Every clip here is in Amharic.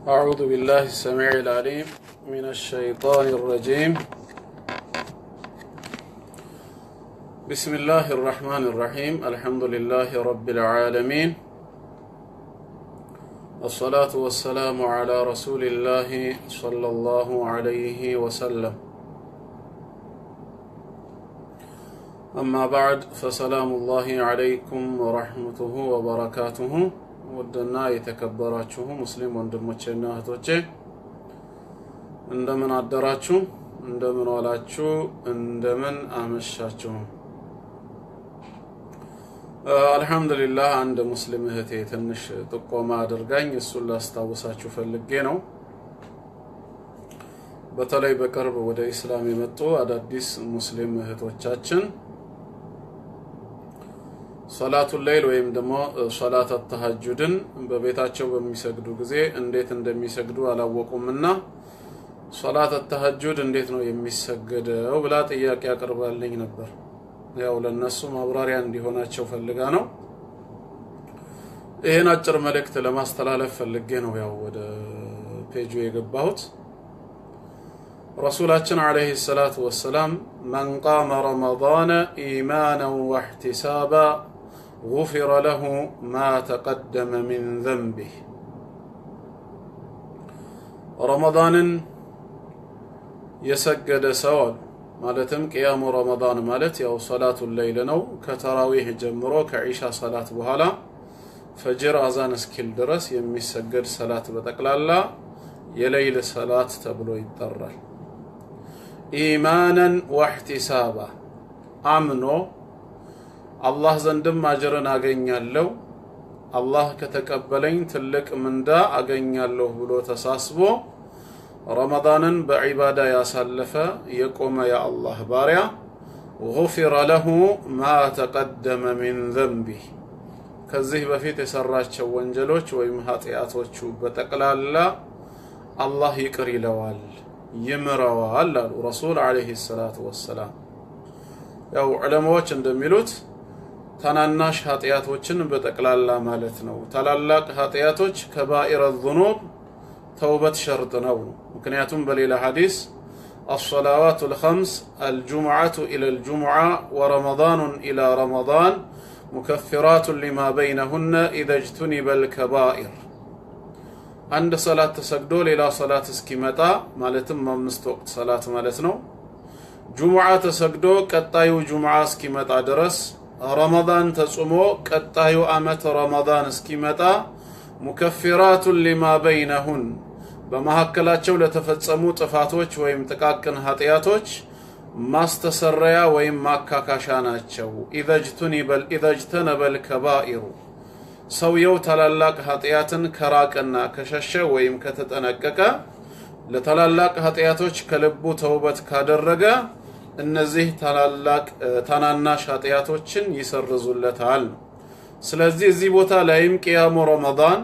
أعوذ بالله السميع العليم من الشيطان الرجيم. بسم الله الرحمن الرحيم. الحمد لله رب العالمين، الصلاة والسلام على رسول الله صلى الله عليه وسلم. أما بعد، فسلام الله عليكم ورحمته وبركاته. ودنا يتكبراችሁ ሙስሊም ወንድሞቼና እህቶቼ እንደምን አደራችሁ፣ እንደምን ዋላችሁ፣ እንደምን አመሻችሁ። አልহামዱሊላህ አንድ ሙስሊም እህቴ ትንሽ ጥቆማ አድርጋኝ እሱን ላስታውሳችሁ ፈልጌ ነው። በተለይ በቅርብ ወደ እስላም የመጡ አዳዲስ ሙስሊም እህቶቻችን ሶላቱል ለይል ወይም ደግሞ ሶላተ ተሐጁድን በቤታቸው በሚሰግዱ ጊዜ እንዴት እንደሚሰግዱ አላወቁምና ሶላተ ተሐጁድ እንዴት ነው የሚሰገደው ብላ ጥያቄ አቅርባልኝ ነበር። ያው ለነሱ ማብራሪያ እንዲሆናቸው ፈልጋ ነው። ይሄን አጭር መልእክት ለማስተላለፍ ፈልጌ ነው ያው ወደ ፔጁ የገባሁት። ረሱላችን አለይሂ ሰላቱ ወሰላም መን ቃመ ረመዳን ኢማናን ወህቲሳባ غفر له ما تقدم من ذنبه። ረመዳንን የሰገደ ሰው ማለትም ቅያሙ ረመዳን ማለት ያው ሶላቱል ለይል ነው። ከተራዊህ ጀምሮ ከኢሻ ሰላት በኋላ ፈጅር አዛን እስኪል ድረስ የሚሰገድ ሰላት በጠቅላላ የለይል ሰላት ተብሎ ይጠራል። ኢማናን ወህቲሳባ አምኖ አላህ ዘንድም አጅርን አገኛለሁ፣ አላህ ከተቀበለኝ ትልቅ ምንዳ አገኛለሁ ብሎ ተሳስቦ ረመዳንን በዒባዳ ያሳለፈ የቆመ የአላህ ባሪያ غفر له ما تقدم من ذنبه ከዚህ በፊት የሰራቸው ወንጀሎች ወይም ኃጢአቶቹ በጠቅላላ አላህ ይቅር ይለዋል፣ ይምረዋል አሉ ረሱል አለይሂ ሰላቱ ወሰላም። ያው ዑለማዎች እንደሚሉት ታናናሽ ኃጢአቶችን በጠቅላላ ማለት ነው። ታላላቅ ኃጢአቶች ከባኢረ الذنوب ተውበት ሸርጥ ነው። ምክንያቱም በሌላ ሐዲስ الصلوات الخمس الجمعة إلى الجمعة ورمضان إلى رمضان مكفرات لما بينهن إذا اجتنب الكبائر። አንድ ሰላት ተሰግዶ ሌላ ሰላት እስኪመጣ ማለትም አምስት ወቅት ሰላት ማለት ነው። ጁሙዓ ተሰግዶ ቀጣዩ ጁሙዓ እስኪመጣ ድረስ፣ ረመዳን ተጾሞ ቀጣዩ አመት ረመዳን እስኪመጣ ሙከፊራቱ ሊማ በይነሁን በመሐከላቸው ለተፈጸሙ ጥፋቶች ወይም ጥቃቅን ኃጢያቶች ማስተሰረያ ወይም ማካካሻ ናቸው። ኢذا اجتنب الكبائر ሰውየው ታላላቅ ኃጢያትን ከራቀና ከሸሸ ወይም ከተጠነቀቀ ለታላላቅ ኃጢያቶች ከልቡ ተውበት ካደረገ እነዚህ ታናናሽ ኃጢያቶችን ይሰርዙለታል። ስለዚህ እዚህ ቦታ ላይም ቅያሙ ረመዳን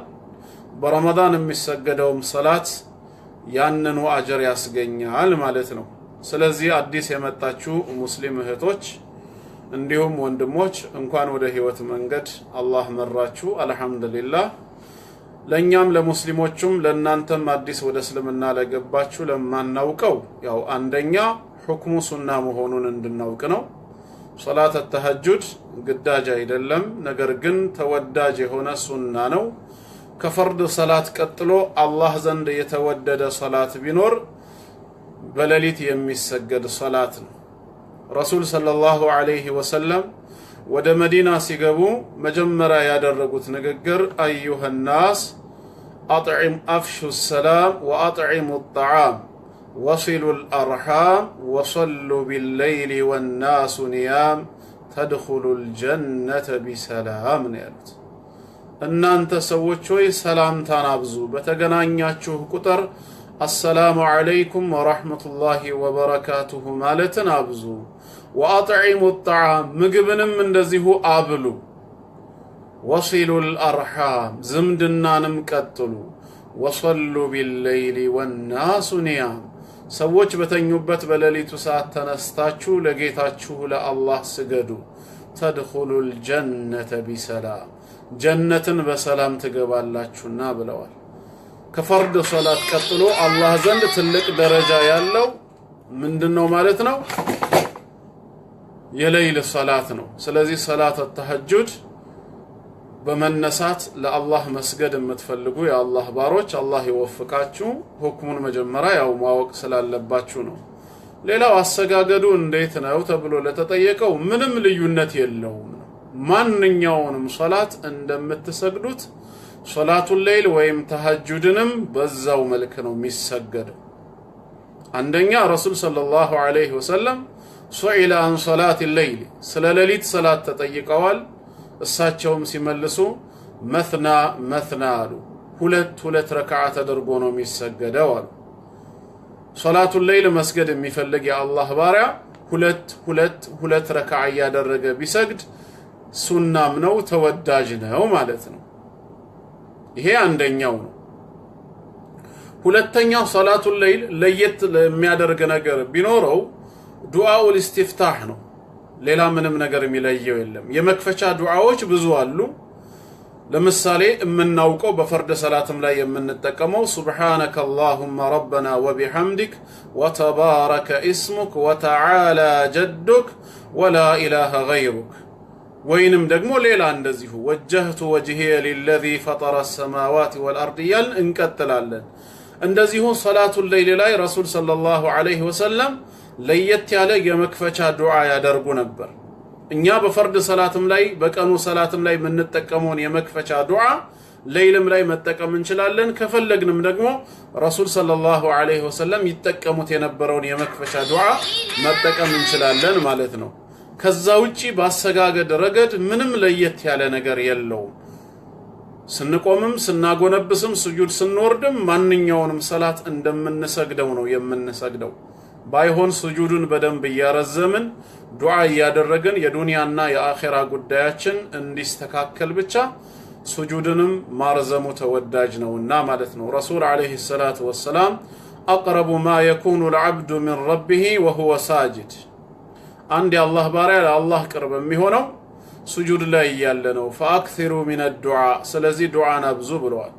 በረመዳን የሚሰገደውም ሰላት ያንኑ አጅር ያስገኛል ማለት ነው። ስለዚህ አዲስ የመጣችሁ ሙስሊም እህቶች እንዲሁም ወንድሞች እንኳን ወደ ህይወት መንገድ አላህ መራችሁ። አልহামዱሊላህ። ለኛም ለሙስሊሞቹም ለናንተም አዲስ ወደ እስልምና ለገባችሁ ለማናውቀው ያው አንደኛ ሁክሙ ሱና መሆኑን እንድናውቅ ነው። ሶላተ ተሐጁድ ግዳጅ አይደለም፣ ነገር ግን ተወዳጅ የሆነ ሱና ነው። ከፈርድ ሰላት ቀጥሎ አላህ ዘንድ የተወደደ ሰላት ቢኖር በሌሊት የሚሰገድ ሰላት ነው። ረሱል ሰለላሁ ዐለይሂ ወሰለም ወደ መዲና ሲገቡ መጀመሪያ ያደረጉት ንግግር አዩሃ الناس አጥዒም አፍሹ السلام وأطعموا الطعام وصلوا الأرحام وصلوا بالليل والناس نيام تدخلوا الجنة بسلام ያሉት። እናንተ ሰዎች ሆይ ሰላምታን አብዙ፣ በተገናኛችሁ ቁጥር አሰላሙ አለይኩም ወራህመቱላሂ ወበረካቱሁ ማለትን አብዙ። ወአጥዒሙ الطعام ምግብንም እንደዚሁ አብሉ። وصلوا الأرحام ዝምድናንም ቀጥሉ። وصلوا بالليل والناس نيام ሰዎች በተኙበት በሌሊቱ ሰዓት ተነስታችሁ ለጌታችሁ ለአላህ ስገዱ። تدخلوا الجنة بسلام ጀነትን በሰላም ትገባላችሁና ብለዋል። ከፈርድ ሶላት ቀጥሎ አላህ ዘንድ ትልቅ ደረጃ ያለው ምንድነው ማለት ነው? የሌሊት ሶላት ነው። ስለዚህ ሶላት ተሐጁድ በመነሳት ለአላህ መስገድ የምትፈልጉ የአላህ ባሮች አላህ ይወፍቃችሁ። ሁክሙን መጀመሪያ ያው ማወቅ ስላለባችሁ ነው። ሌላው አሰጋገዱ እንዴት ነው ተብሎ ለተጠየቀው ምንም ልዩነት የለውም። ማንኛውንም ሶላት እንደምትሰግዱት ሶላቱል ሌይል ወይም ተሐጁድንም በዛው መልክ ነው የሚሰገደው። አንደኛ ረሱል ሰለላሁ ዐለይሂ ወሰለም ሱኢለ አን ሶላቲል ሌይል ስለ ሌሊት ሶላት ተጠይቀዋል። እሳቸውም ሲመልሱ መትና መትና አሉ። ሁለት ረካዓ ተደርጎ ነው የሚሰገደው አሉ። ሶላቱል ሌይል መስገድ የሚፈልግ የአላህ ባሪያ ሁለት ረካዓ ያደረገ ቢሰግድ ሱናም ነው ተወዳጅ ነው ማለት ነው። ይሄ አንደኛው ነው። ሁለተኛው ሶላቱል ሌይል ለየት የሚያደርግ ነገር ቢኖረው ዱዓኡል ኢስቲፍታህ ነው። ሌላ ምንም ነገር የሚለየው የለም። የመክፈቻ ዱዓዎች ብዙ አሉ። ለምሳሌ የምናውቀው በፈርድ ሰላትም ላይ የምንጠቀመው ሱብሃነከ አላሁመ ረበና ወቢሐምዲክ ወተባረከ ኢስሙክ ወተዓላ ጀዱክ ወላ ኢላሃ ገይሩክ ወይንም ደግሞ ሌላ እንደዚሁ ወጀህቱ ወጅሂየ ሊለዚ ፈጠረ ሰማዋት ወልአርድ እያልን እንቀጥላለን። እንደዚሁ ሶላቱል ሌይል ላይ ረሱል ሰለላሁ ዐለይሂ ወሰለም ለየት ያለ የመክፈቻ ዱዓ ያደርጉ ነበር። እኛ በፈርድ ሰላትም ላይ በቀኑ ሰላትም ላይ የምንጠቀመውን የመክፈቻ ዱዓ ሌይልም ላይ መጠቀም እንችላለን። ከፈለግንም ደግሞ ረሱል ሰለላሁ ዐለይሂ ወሰለም ይጠቀሙት የነበረውን የመክፈቻ ዱዓ መጠቀም እንችላለን ማለት ነው። ከዛ ውጪ ባሰጋገድ ረገድ ምንም ለየት ያለ ነገር የለውም። ስንቆምም ስናጎነብስም ስጁድ ስንወርድም ማንኛውንም ሰላት እንደምንሰግደው ነው የምንሰግደው። ባይሆን ስጁዱን በደንብ እያረዘምን ዱዓ እያደረግን የዱንያና የአኺራ ጉዳያችን እንዲስተካከል ብቻ ስጁድንም ማርዘሙ ተወዳጅ ነውና ማለት ነው። ረሱል አለይሂ ሰላቱ ወሰላም አቅረቡ ማ የኩኑ العبد من ربه وهو ساجد አንድ የአላህ ባሪያ ለአላህ ቅርብ የሚሆነው ስጁድ ላይ ያለ ነው። فاكثروا من الدعاء ስለዚህ ዱዓን አብዙ ብለዋል።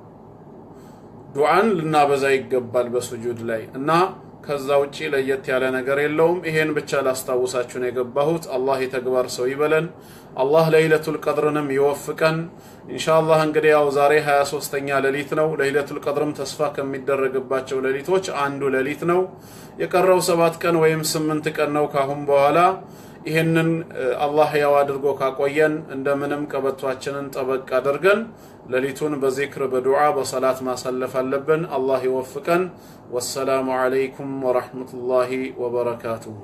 ዱዓን ልናበዛ ይገባል በስጁድ ላይ እና ከዛ ውጪ ለየት ያለ ነገር የለውም። ይሄን ብቻ ላስታውሳችሁ ነው የገባሁት። አላህ የተግባር ሰው ይበለን። አላህ ለይለቱል ቀድርንም ይወፍቀን ኢንሻአላህ። እንግዲህ ያው ዛሬ 23ኛ ሌሊት ነው። ለይለቱል ቀድርም ተስፋ ከሚደረግባቸው ሌሊቶች አንዱ ሌሊት ነው። የቀረው 7 ቀን ወይም 8 ቀን ነው ካሁን በኋላ። ይሄንን አላህ ያው አድርጎ ካቆየን እንደምንም ቀበቷችንን ጠበቅ አድርገን ሌሊቱን በዚክር በዱዓ በሰላት ማሳለፍ አለብን። አላህ ይወፍቀን። ወሰላሙ አለይኩም ወራህመቱላሂ ወበረካቱሁ።